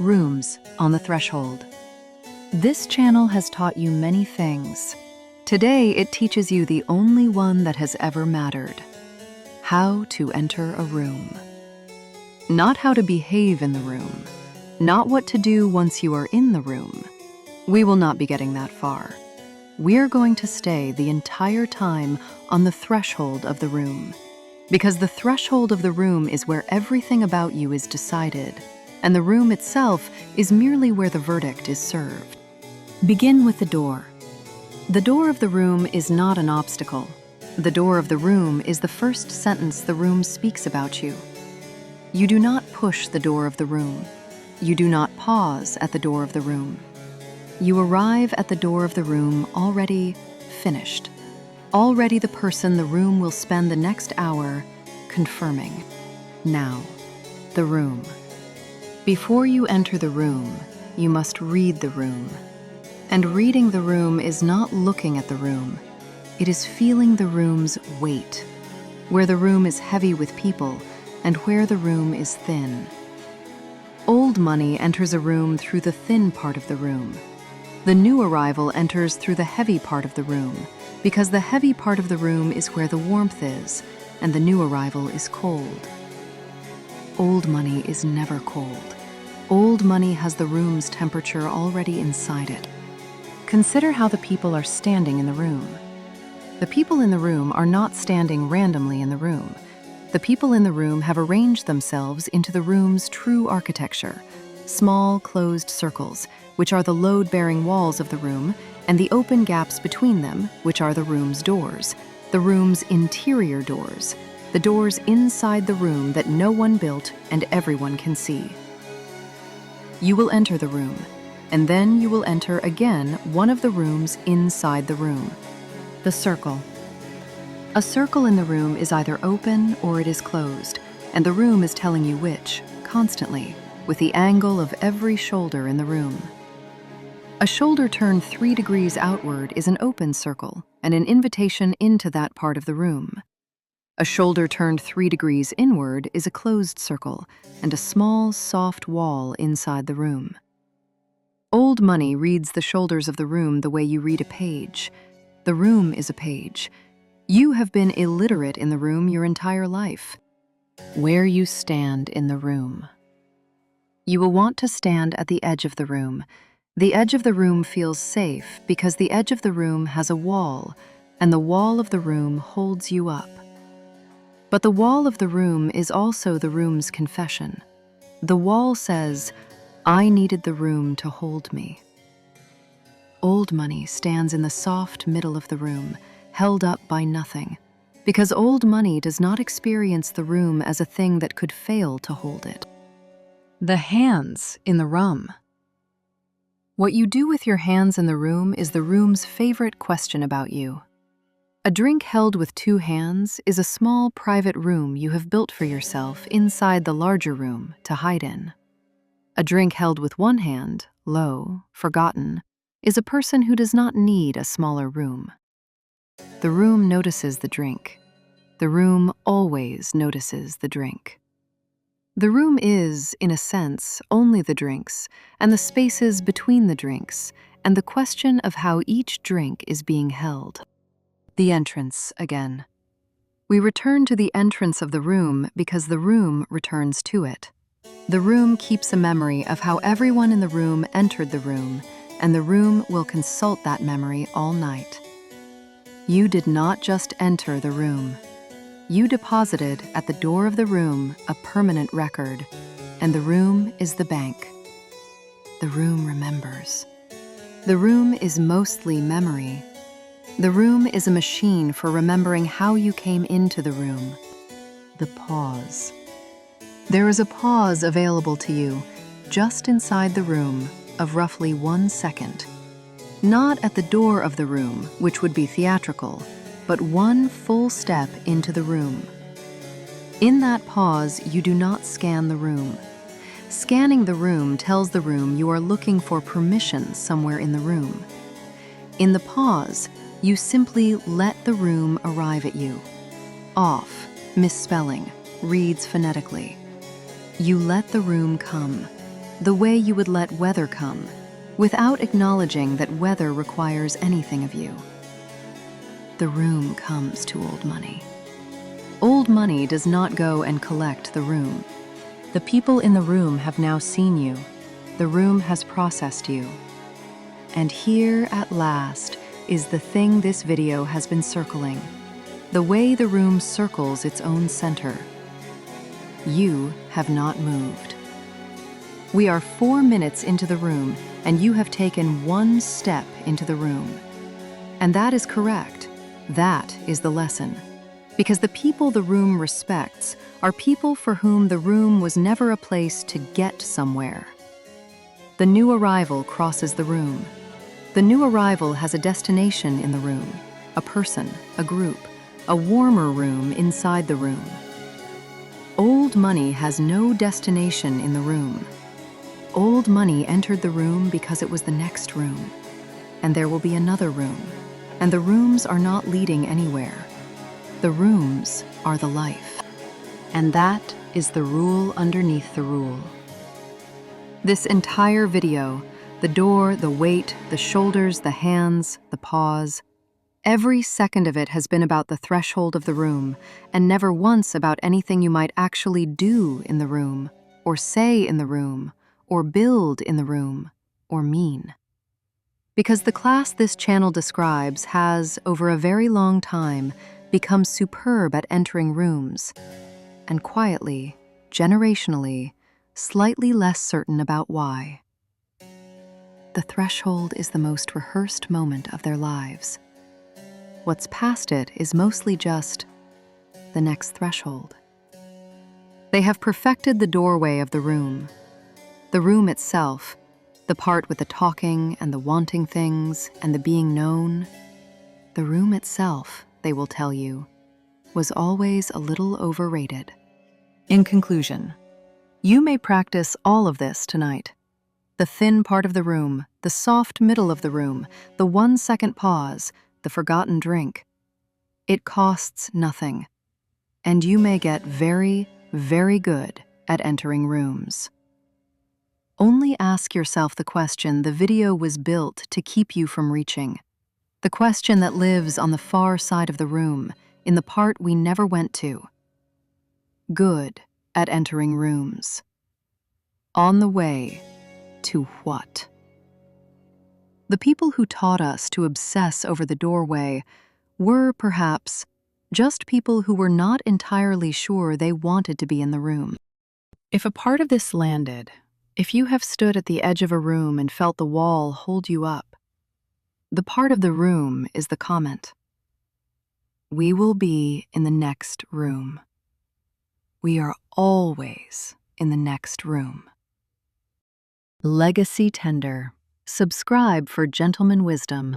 Rooms on the Threshold. This channel has taught you many things. Today, it teaches you the only one that has ever mattered: how to enter a room. Not how to behave in the room, not what to do once you are in the room. We will not be getting that far. We're going to stay the entire time on the threshold of the room, because the threshold of the room is where everything about you is decided, and the room itself is merely where the verdict is served. Begin with the door. The door of the room is not an obstacle. The door of the room is the first sentence the room speaks about you. You do not push the door of the room. You do not pause at the door of the room. You arrive at the door of the room already finished, already the person the room will spend the next hour confirming. Now, the room. Before you enter the room, you must read the room. And reading the room is not looking at the room. It is feeling the room's weight, where the room is heavy with people and where the room is thin. Old money enters a room through the thin part of the room. The new arrival enters through the heavy part of the room, because the heavy part of the room is where the warmth is, and the new arrival is cold. Old money is never cold. Old money has the room's temperature already inside it. Consider how the people are standing in the room. The people in the room are not standing randomly in the room. The people in the room have arranged themselves into the room's true architecture: small, closed circles, which are the load-bearing walls of the room, and the open gaps between them, which are the room's doors, the room's interior doors, the doors inside the room that no one built and everyone can see. You will enter the room, and then you will enter again one of the rooms inside the room, the circle. A circle in the room is either open or it is closed, and the room is telling you which, constantly, with the angle of every shoulder in the room. A shoulder turned 3 degrees outward is an open circle and an invitation into that part of the room. A shoulder turned 3 degrees inward is a closed circle and a small, soft wall inside the room. Old money reads the shoulders of the room the way you read a page. The room is a page. You have been illiterate in the room your entire life. Where you stand in the room. You will want to stand at the edge of the room. The edge of the room feels safe because the edge of the room has a wall, and the wall of the room holds you up. But the wall of the room is also the room's confession. The wall says, "I needed the room to hold me." Old money stands in the soft middle of the room, held up by nothing, because old money does not experience the room as a thing that could fail to hold it. The hands in the room. What you do with your hands in the room is the room's favorite question about you. A drink held with 2 hands is a small private room you have built for yourself inside the larger room to hide in. A drink held with 1 hand, low, forgotten, is a person who does not need a smaller room. The room notices the drink. The room always notices the drink. The room is, in a sense, only the drinks, and the spaces between the drinks, and the question of how each drink is being held. The entrance again. We return to the entrance of the room because the room returns to it. The room keeps a memory of how everyone in the room entered the room, and the room will consult that memory all night. You did not just enter the room. You deposited at the door of the room a permanent record, and the room is the bank. The room remembers. The room is mostly memory. The room is a machine for remembering how you came into the room. The pause. There is a pause available to you just inside the room of roughly 1 second. Not at the door of the room, which would be theatrical, but 1 full step into the room. In that pause, you do not scan the room. Scanning the room tells the room you are looking for permission somewhere in the room. In the pause, you simply let the room arrive at you. Off, misspelling, reads phonetically. You let the room come. the way you would let weather come, without acknowledging that weather requires anything of you. The room comes to old money. Old money does not go and collect the room. The people in the room have now seen you. The room has processed you. And here at last is the thing this video has been circling. The way the room circles its own center. You have not moved. We are 4 minutes into the room, and you have taken one step into the room. And that is correct. That is the lesson. Because the people the room respects are people for whom the room was never a place to get somewhere. The new arrival crosses the room. The new arrival has a destination in the room, a person, a group, a warmer room inside the room. Old money has no destination in the room. Old money entered the room because it was the next room. And there will be another room. And the rooms are not leading anywhere. The rooms are the life. And that is the rule underneath the rule. This entire video, the door, the weight, the shoulders, the hands, the pause, every second of it has been about the threshold of the room, and never once about anything you might actually do in the room, or say in the room, or build in the room, or mean. Because the class this channel describes has, over a very long time, become superb at entering rooms, and quietly, generationally, slightly less certain about why. The threshold is the most rehearsed moment of their lives. What's past it is mostly just the next threshold. They have perfected the doorway of the room itself, the part with the talking and the wanting things and the being known. The room itself, they will tell you, was always a little overrated. In conclusion, you may practice all of this tonight. The thin part of the room, the soft middle of the room, the 1-second pause, the forgotten drink. It costs nothing, and you may get very, very good at entering rooms. Only ask yourself the question the video was built to keep you from reaching. The question that lives on the far side of the room, in the part we never went to. Good at entering rooms. On the way to what? The people who taught us to obsess over the doorway were, perhaps, just people who were not entirely sure they wanted to be in the room. If a part of this landed, if you have stood at the edge of a room and felt the wall hold you up, the part of the room is the comment. We will be in the next room. We are always in the next room. Legacy Tender. Subscribe for gentleman wisdom.